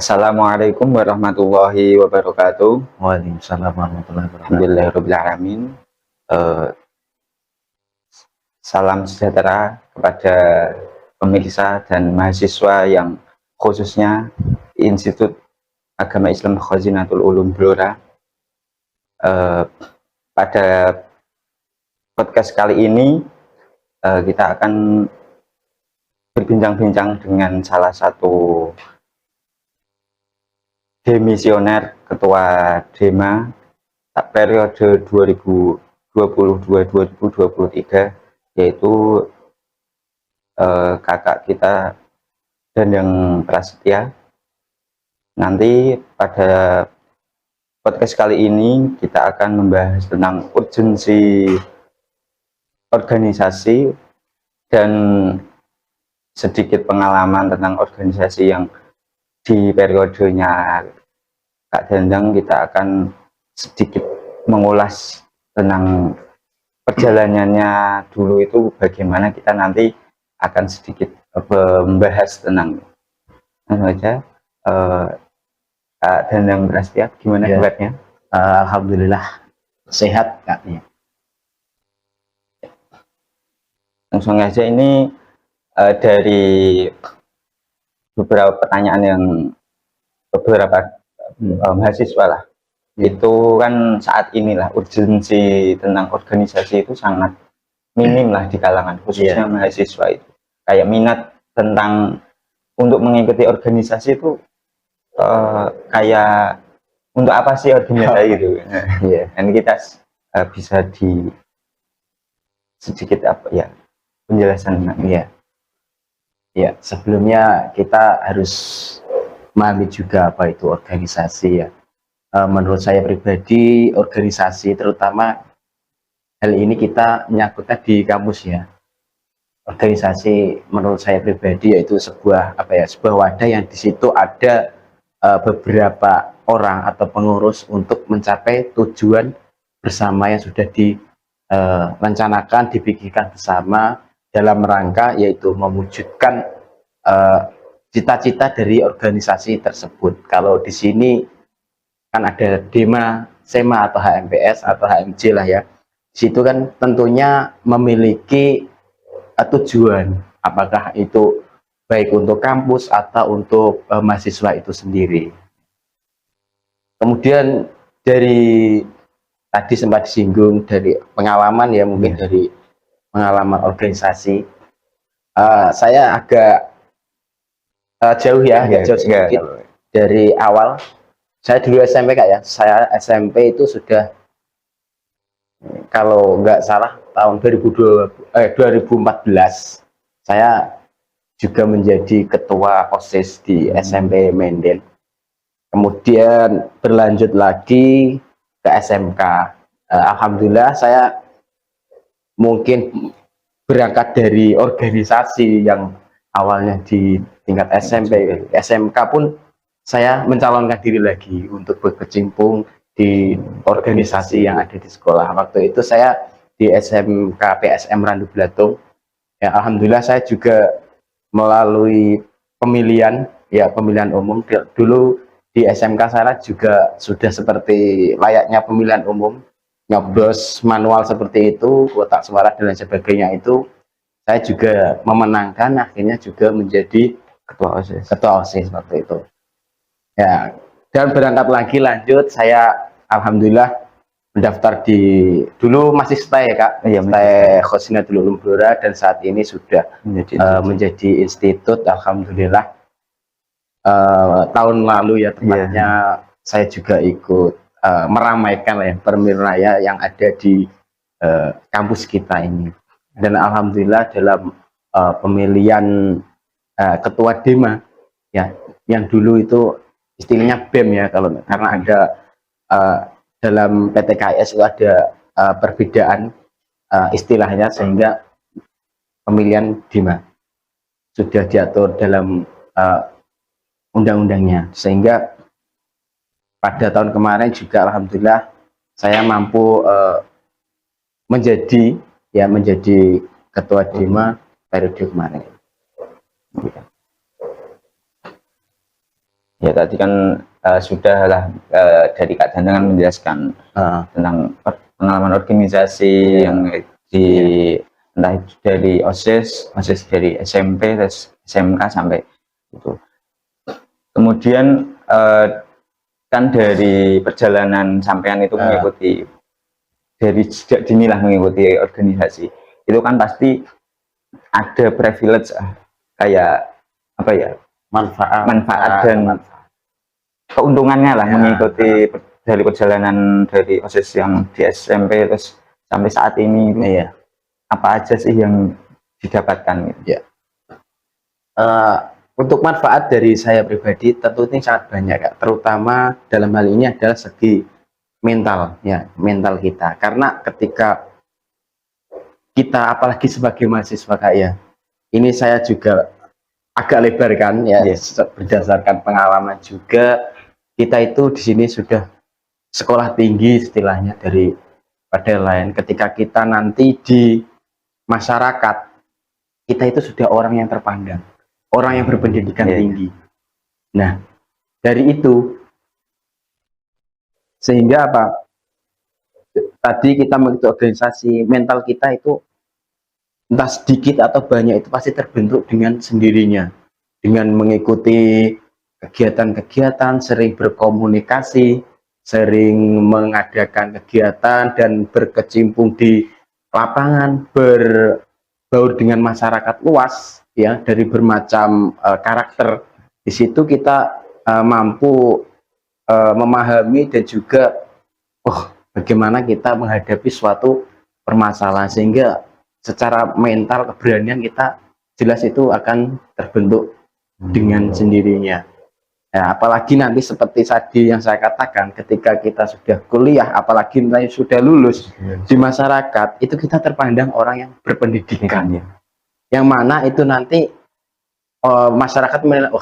Assalamualaikum warahmatullahi wabarakatuh. Waalaikumsalam warahmatullahi wabarakatuh. Alhamdulillahirabbil alamin. Salam sejahtera kepada pemirsa dan mahasiswa yang khususnya Institut Agama Islam Khazinatul Ulum Blora. Pada podcast kali ini kita akan berbincang-bincang dengan salah satu demisioner ketua Dema periode 2022-2023, yaitu kakak kita Dandang Prasetya. Nanti pada podcast kali ini kita akan membahas tentang urgensi organisasi dan sedikit pengalaman tentang organisasi yang di periodenya Kak Dandang. Kita akan sedikit mengulas tentang perjalanannya dulu itu bagaimana. Kita nanti akan sedikit membahas tentang aja. Kak Dandang Prasetya, gimana kabarnya? Alhamdulillah sehat Kak. Langsung aja, ini dari beberapa pertanyaan yang beberapa mahasiswa lah, itu kan saat inilah urgensi tentang organisasi itu sangat minim lah di kalangan khususnya mahasiswa. Itu kayak minat tentang untuk mengikuti organisasi itu kayak untuk apa sih organisasi gitu. Dan kita bisa di sedikit apa ya penjelasan. Ya, sebelumnya kita harus memahami juga apa itu organisasi ya. Menurut saya pribadi, organisasi terutama hal ini kita menyangkutnya di kampus ya. Organisasi menurut saya pribadi yaitu sebuah sebuah wadah yang di situ ada beberapa orang atau pengurus untuk mencapai tujuan bersama yang sudah direncanakan, dipikirkan bersama dalam rangka yaitu mewujudkan cita-cita dari organisasi tersebut. Kalau di sini kan ada Dema, Sema atau HMPS atau HMJ lah ya. Di situ kan tentunya memiliki tujuan, apakah itu baik untuk kampus atau untuk mahasiswa itu sendiri. Kemudian dari tadi sempat disinggung dari pengalaman ya, mungkin dari pengalaman organisasi, saya agak jauh ya, jauh sedikit dari awal. Saya dulu SMP Kak ya, saya SMP itu sudah kalau nggak salah tahun 2014 saya juga menjadi ketua OSIS di SMP Menden. Kemudian berlanjut lagi ke SMK. Alhamdulillah saya mungkin berangkat dari organisasi yang awalnya di tingkat SMP, SMK pun saya mencalonkan diri lagi untuk berkecimpung di organisasi yang ada di sekolah. Waktu itu saya di SMK PSM Randu Blatung. Ya, alhamdulillah saya juga melalui pemilihan umum. Dulu di SMK saya juga sudah seperti layaknya pemilihan umum, nyoblos manual seperti itu, kotak suara dan lain sebagainya. Itu saya juga memenangkan, akhirnya juga menjadi ketua OSIS waktu itu ya. Dan berangkat lagi lanjut, saya alhamdulillah mendaftar di, dulu masih stay ya Kak, stay Khazinatul Ulum Blora, dan saat ini sudah menjadi institut. Alhamdulillah tahun lalu ya tepatnya saya juga ikut meramaikan ya Permil Raya yang ada di kampus kita ini. Dan alhamdulillah dalam pemilihan ketua Dema ya, yang dulu itu istilahnya BEM ya, karena ada dalam PTKS itu ada perbedaan istilahnya, sehingga pemilihan Dema sudah diatur dalam undang-undangnya, sehingga pada tahun kemarin juga alhamdulillah saya mampu menjadi ketua Dema periode kemarin. Ya tadi kan sudah lah dari Kak Danang menjelaskan tentang pengalaman organisasi yang di entah itu dari OSIS dari SMP terus SMK sampai itu. Kemudian kan dari perjalanan sampean itu mengikuti dari sejak dini lah mengikuti organisasi itu kan pasti ada privilege kayak apa ya manfaat dan keuntungannya lah mengikuti dari perjalanan dari OSIS yang di SMP terus sampai saat ini itu apa aja sih yang didapatkan gitu? Untuk manfaat dari saya pribadi tentu ini sangat banyak Kak, terutama dalam hal ini adalah segi mental mental kita, karena ketika kita apalagi sebagai mahasiswa Kak ini saya juga agak lebar kan berdasarkan pengalaman juga, kita itu di sini sudah sekolah tinggi istilahnya dari pada lain, ketika kita nanti di masyarakat kita itu sudah orang yang terpandang, orang yang berpendidikan tinggi. Nah, dari itu sehingga apa? Tadi kita mengikuti organisasi, mental kita itu entah sedikit atau banyak itu pasti terbentuk dengan sendirinya. Dengan mengikuti kegiatan-kegiatan, sering berkomunikasi, sering mengadakan kegiatan dan berkecimpung di lapangan, berbaur dengan masyarakat luas dari bermacam karakter. Di situ kita mampu memahami dan juga bagaimana kita menghadapi suatu permasalahan, sehingga secara mental keberanian kita jelas itu akan terbentuk dengan sendirinya. Nah, apalagi nanti seperti tadi yang saya katakan, ketika kita sudah kuliah, apalagi nanti sudah lulus di masyarakat, itu kita terpandang orang yang berpendidikan yang mana itu nanti masyarakat menilai,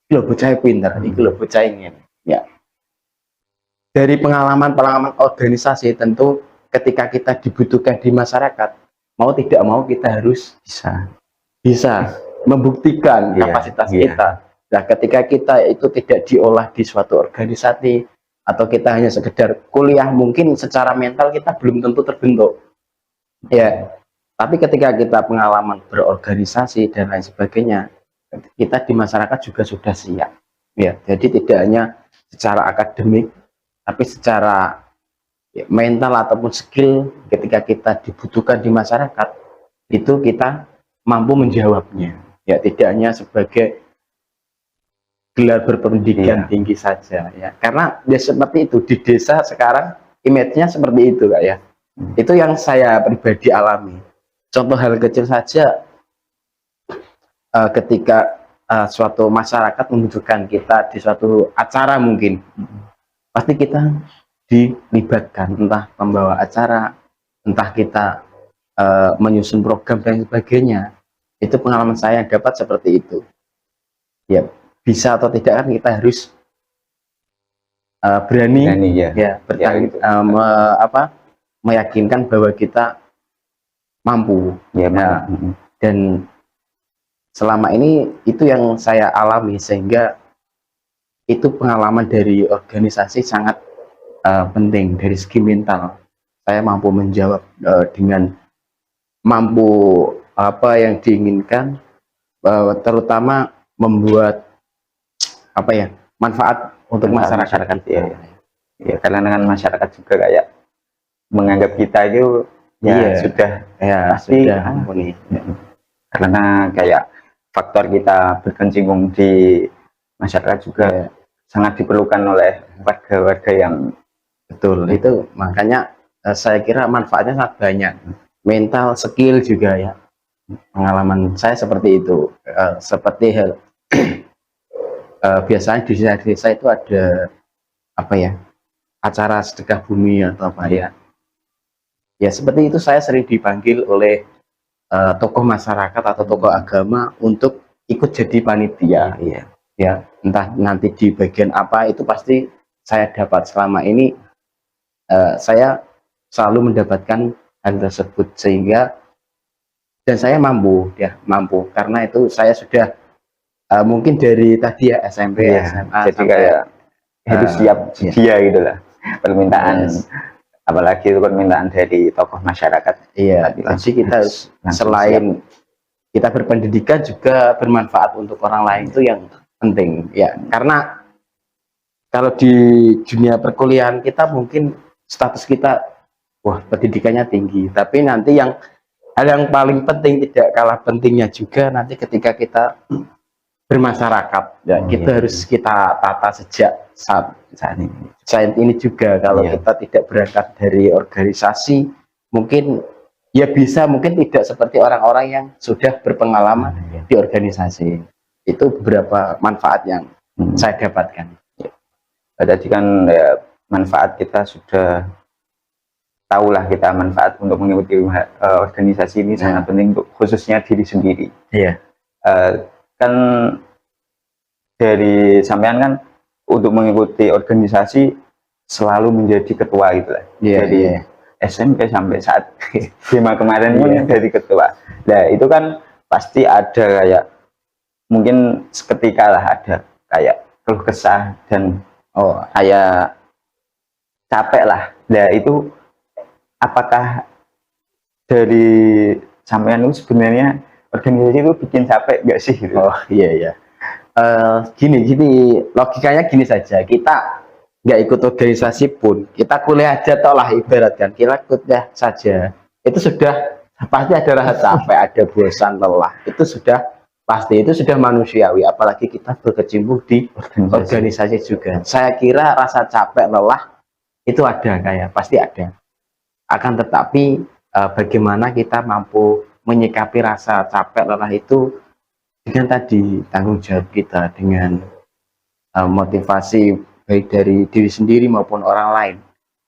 ini bocah pintar, ini bocah ingin dari pengalaman organisasi. Tentu ketika kita dibutuhkan di masyarakat, mau tidak mau kita harus bisa membuktikan kapasitas kita. Nah, ketika kita itu tidak diolah di suatu organisasi atau kita hanya sekedar kuliah, mungkin secara mental kita belum tentu terbentuk tapi ketika kita pengalaman berorganisasi dan lain sebagainya, kita di masyarakat juga sudah siap jadi tidak hanya secara akademik tapi secara mental ataupun skill, ketika kita dibutuhkan di masyarakat itu kita mampu menjawabnya tidak hanya sebagai gelar berpendidikan tinggi saja karena seperti itu di desa sekarang image-nya seperti itu Kak itu yang saya pribadi alami. Contoh hal kecil saja, ketika suatu masyarakat membutuhkan kita di suatu acara, mungkin pasti kita dilibatkan, entah pembawa acara, entah kita menyusun program dan sebagainya. Itu pengalaman saya yang dapat seperti itu. Bisa atau tidak kan kita harus berani meyakinkan bahwa kita mampu dan selama ini itu yang saya alami, sehingga itu pengalaman dari organisasi sangat penting dari segi mental. Saya mampu menjawab dengan mampu apa yang diinginkan, terutama membuat manfaat untuk masyarakat. Karena dengan masyarakat juga kayak menganggap kita itu sudah mumpuni. Karena kayak faktor kita berkecimpung di masyarakat juga sangat diperlukan oleh warga-warga yang itu makanya saya kira manfaatnya sangat banyak, mental, skill juga pengalaman saya seperti itu. Seperti biasanya di desa-desa itu ada acara sedekah bumi atau seperti itu. Saya sering dipanggil oleh tokoh masyarakat atau tokoh agama untuk ikut jadi panitia entah nanti di bagian apa, itu pasti saya dapat. Selama ini saya selalu mendapatkan hal tersebut, sehingga dan saya mampu karena itu saya sudah mungkin dari tadi ya SMP, Iya, SMA, jadi sampai kayak harus siap iya. dia gitu lah permintaan, Yes. apalagi itu permintaan dari tokoh masyarakat. Iya, Tapi jadi kita harus langsung selain kita berpendidikan juga bermanfaat untuk orang lain, itu yang penting ya. Karena kalau di dunia perkuliahan kita mungkin status kita, wah, pendidikannya tinggi, tapi nanti yang hal yang paling penting, tidak kalah pentingnya juga nanti ketika kita bermasyarakat ya, kita harus kita tata sejak saat ini juga. Kalau kita tidak berangkat dari organisasi, mungkin ya bisa, mungkin tidak seperti orang-orang yang sudah berpengalaman di organisasi. Itu beberapa manfaat yang saya dapatkan. Tadi kan ya, manfaat kita sudah tahulah, kita manfaat untuk mengikuti organisasi ini sangat penting untuk khususnya diri sendiri. Iya. Kan dari sampean kan untuk mengikuti organisasi selalu menjadi ketua gitu lah. Jadi SMP sampai saat BEMA kemarin pun jadi ketua. Nah itu kan pasti ada kayak mungkin seketika lah ada kayak keluh kesah dan kayak capek lah. Nah itu apakah dari sampean itu sebenarnya organisasi itu bikin capek gak sih gitu? Oh iya. Gini logikanya gini saja, kita nggak ikut organisasi pun, kita kuliah aja toh lah, ibaratkan kita kuliah saja, itu sudah pasti ada rasa capek, ada bosan, lelah, itu sudah pasti, itu sudah manusiawi, apalagi kita berkecimpung di organisasi juga. Saya kira rasa capek, lelah itu ada, kayak pasti ada, akan tetapi bagaimana kita mampu menyikapi rasa capek, lelah itu dengan tadi tanggung jawab kita, dengan motivasi baik dari diri sendiri maupun orang lain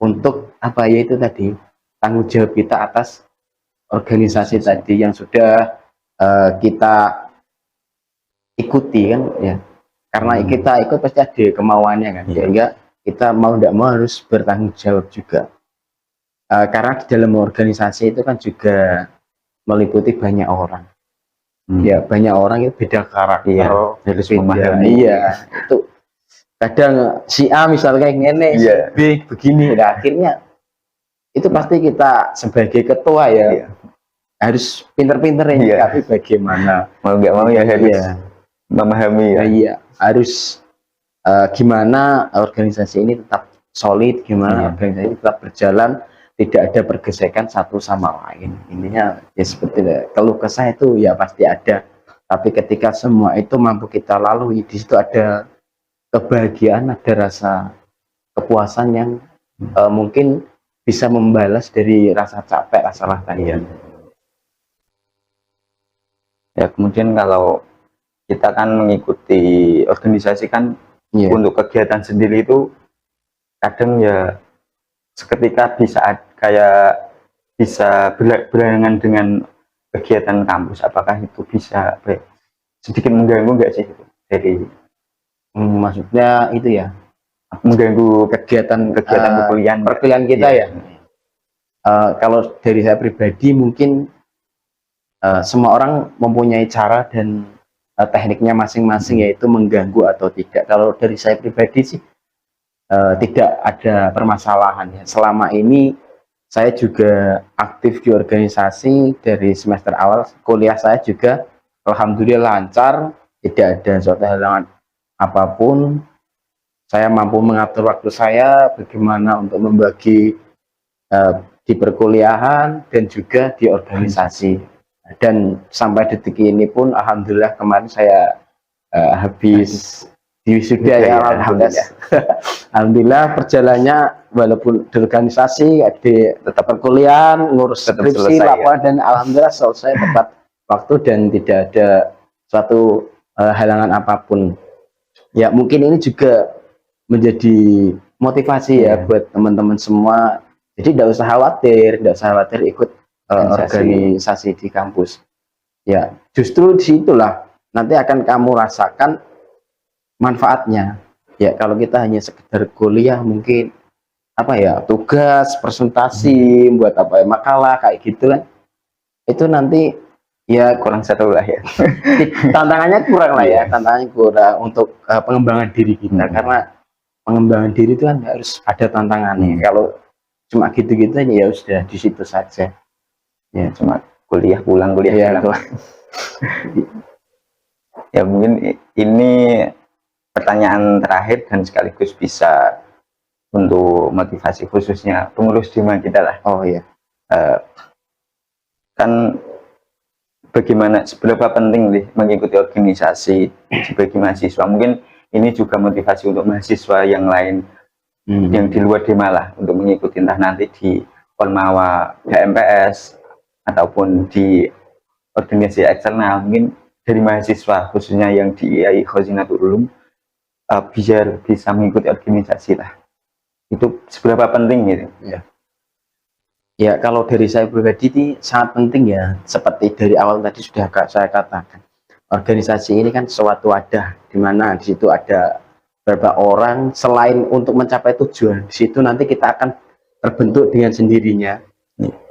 untuk apa ya, itu tadi tanggung jawab kita atas organisasi tadi yang sudah kita ikuti kan ya, karena kita ikut pasti ada kemauannya kan, sehingga kita mau tidak mau harus bertanggung jawab juga, karena di dalam organisasi itu kan juga meliputi banyak orang. Ya banyak orang itu beda karakter, harus memahami. Iya, itu kadang si A misalnya ngene, si B begini, nah akhirnya itu pasti kita sebagai ketua ya harus pinter-pinter ya, tapi bagaimana mau nggak mau ya harus memahami ya. Iya, harus gimana organisasi ini tetap solid, gimana organisasi ini tetap berjalan, tidak ada pergesekan satu sama lain. Intinya ya seperti itu. Keluh kesah itu ya pasti ada, tapi ketika semua itu mampu kita lalui, di situ ada kebahagiaan, ada rasa kepuasan yang mungkin bisa membalas dari rasa capek, rasa lelah tadi. Ya kemudian kalau kita kan mengikuti organisasi kan untuk kegiatan sendiri itu kadang ya seketika bisa berhalangan dengan kegiatan kampus. Apakah itu bisa sedikit mengganggu nggak sih dari maksudnya itu ya, mengganggu kegiatan perkuliahan kita ya? Kalau dari saya pribadi mungkin semua orang mempunyai cara dan tekniknya masing-masing, yaitu mengganggu atau tidak. Kalau dari saya pribadi sih tidak ada permasalahan ya. Selama ini saya juga aktif di organisasi dari semester awal kuliah, saya juga alhamdulillah lancar, tidak ada suatu halangan apapun. Saya mampu mengatur waktu saya, bagaimana untuk membagi di perkuliahan dan juga di organisasi. Dan sampai detik ini pun alhamdulillah, kemarin saya habis di wisuda ya, alhamdulillah perjalannya, walaupun di organisasi di tetap perkuliahan, ngurus skripsi, laporan, dan alhamdulillah selesai tepat waktu dan tidak ada suatu halangan apapun. Ya mungkin ini juga menjadi motivasi ya buat teman-teman semua. Jadi tidak usah khawatir ikut organisasi di kampus. Ya justru disitulah nanti akan kamu rasakan manfaatnya. Ya kalau kita hanya sekedar kuliah, mungkin apa ya, tugas, presentasi, buat apa ya, makalah kayak gitu kan, itu nanti Ya kurang seru lah ya. tantangannya kurang lah ya, tantangannya kurang untuk pengembangan diri kita, karena pengembangan diri itu kan harus ada tantangannya. Kalau cuma gitu-gitu aja ya sudah di situ saja. Ya cuma kuliah pulang Ya, pulang. Ya mungkin ini pertanyaan terakhir dan sekaligus bisa untuk motivasi khususnya pengurus Dima kita lah. oh ya, kan bagaimana seberapa penting nih mengikuti organisasi sebagai mahasiswa. Mungkin ini juga motivasi untuk mahasiswa yang lain yang di luar Dima lah untuk mengikuti, entah nanti di Ormawa HMPS ataupun di organisasi eksternal, mungkin dari mahasiswa khususnya yang di IAI Khazinatul Ulum biar bisa mengikuti organisasi lah. Itu seberapa penting gitu ya. Ya, kalau dari saya pribadi ini sangat penting ya, seperti dari awal tadi sudah saya katakan. Organisasi ini kan suatu wadah di mana di situ ada beberapa orang, selain untuk mencapai tujuan, di situ nanti kita akan terbentuk dengan sendirinya.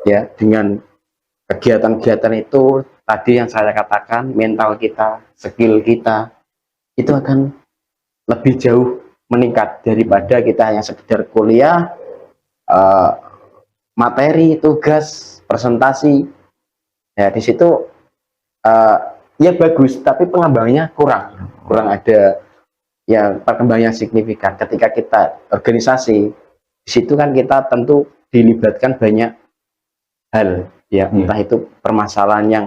Ya, dengan kegiatan-kegiatan itu tadi yang saya katakan, mental kita, skill kita itu akan lebih jauh meningkat daripada kita hanya sekedar kuliah, materi, tugas, presentasi. Ya di situ ya bagus, tapi pengembangannya kurang ada yang perkembangan signifikan. Ketika kita organisasi, di situ kan kita tentu dilibatkan banyak hal, ya entah itu permasalahan yang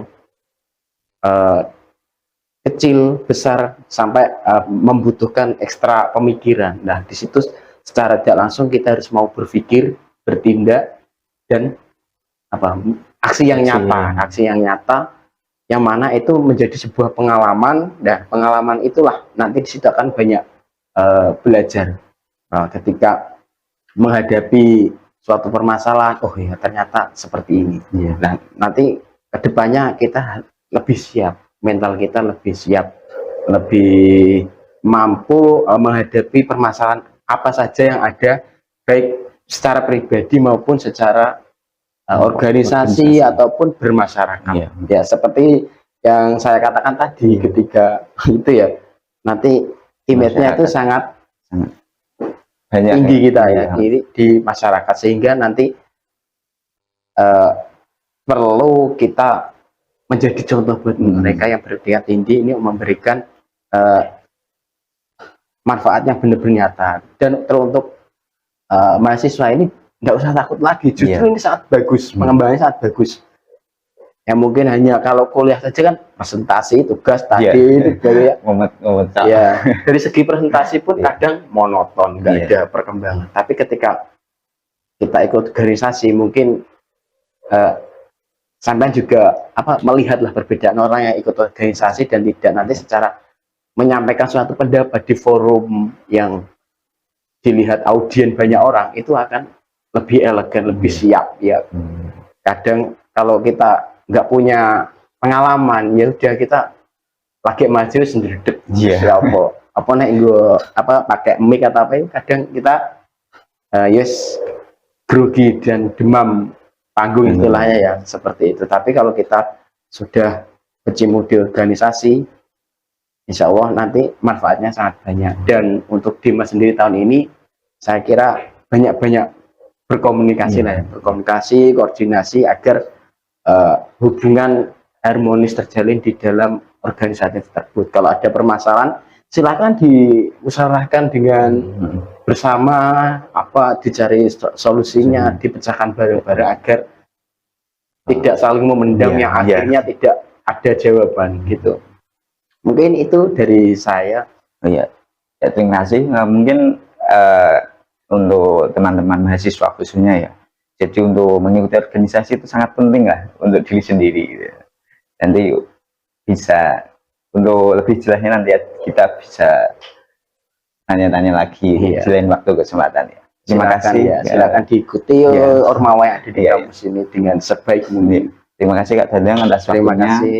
kecil, besar, sampai membutuhkan ekstra pemikiran. Nah di situ secara tidak langsung kita harus mau berpikir, bertindak, dan aksi yang nyata, yang mana itu menjadi sebuah pengalaman. Dan pengalaman itulah nanti di situ akan banyak belajar. Nah, ketika menghadapi suatu permasalahan, oh ya ternyata seperti ini. Nah nanti kedepannya kita lebih siap, mental kita lebih siap, lebih mampu menghadapi permasalahan apa saja yang ada, baik secara pribadi maupun secara organisasi ataupun bermasyarakat. Ya seperti yang saya katakan tadi, ketika itu ya nanti image-nya itu sangat banyak tinggi kita ya di masyarakat, sehingga nanti perlu kita menjadi contoh buat mereka yang bertingkat tinggi ini, memberikan manfaat yang benar-benar nyata. Dan teruntuk mahasiswa ini nggak usah takut lagi, justru ini sangat bagus, pengembangannya sangat bagus. Yang mungkin hanya kalau kuliah saja kan presentasi, tugas tadi itu dari ya dari segi presentasi pun kadang monoton, nggak ada perkembangan. Tapi ketika kita ikut organisasi, mungkin sampai juga melihatlah perbedaan orang yang ikut organisasi dan tidak, nanti secara menyampaikan suatu pendapat di forum yang dilihat audien banyak orang, itu akan lebih elegan, lebih siap ya. Kadang kalau kita nggak punya pengalaman, ya udah kita lagi maju sendiri pakai mic atau apa, kadang kita grogi dan demam panggung istilahnya ya, seperti itu. Tapi kalau kita sudah berkecimpung di organisasi, insya Allah nanti manfaatnya sangat banyak. Dan untuk Dima sendiri tahun ini, saya kira banyak-banyak berkomunikasi lah ya, berkomunikasi, koordinasi agar hubungan harmonis terjalin di dalam organisasi tersebut. Kalau ada permasalahan, silakan dimusyawarahkan dengan bersama, dicari solusinya, dipecahkan bareng-bareng agar tidak saling memendam yang akhirnya tidak ada jawaban gitu. Mungkin itu dari saya. Terima kasih. Mungkin untuk teman-teman mahasiswa khususnya ya, jadi untuk mengikuti organisasi itu sangat penting lah untuk diri sendiri gitu. Nanti bisa untuk lebih jelasnya nanti kita bisa tanya-tanya lagi di lain waktu kesempatan ya. Terima kasih ya, silakan diikuti Ormawa yang ada di kampus ini dengan sebaik mungkin. Terima kasih Kak Dadang atas waktunya. Terima kasih.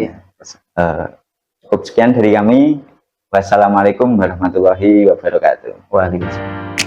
Cukup sekian dari kami. Wassalamualaikum warahmatullahi wabarakatuh. Waalaikumsalam.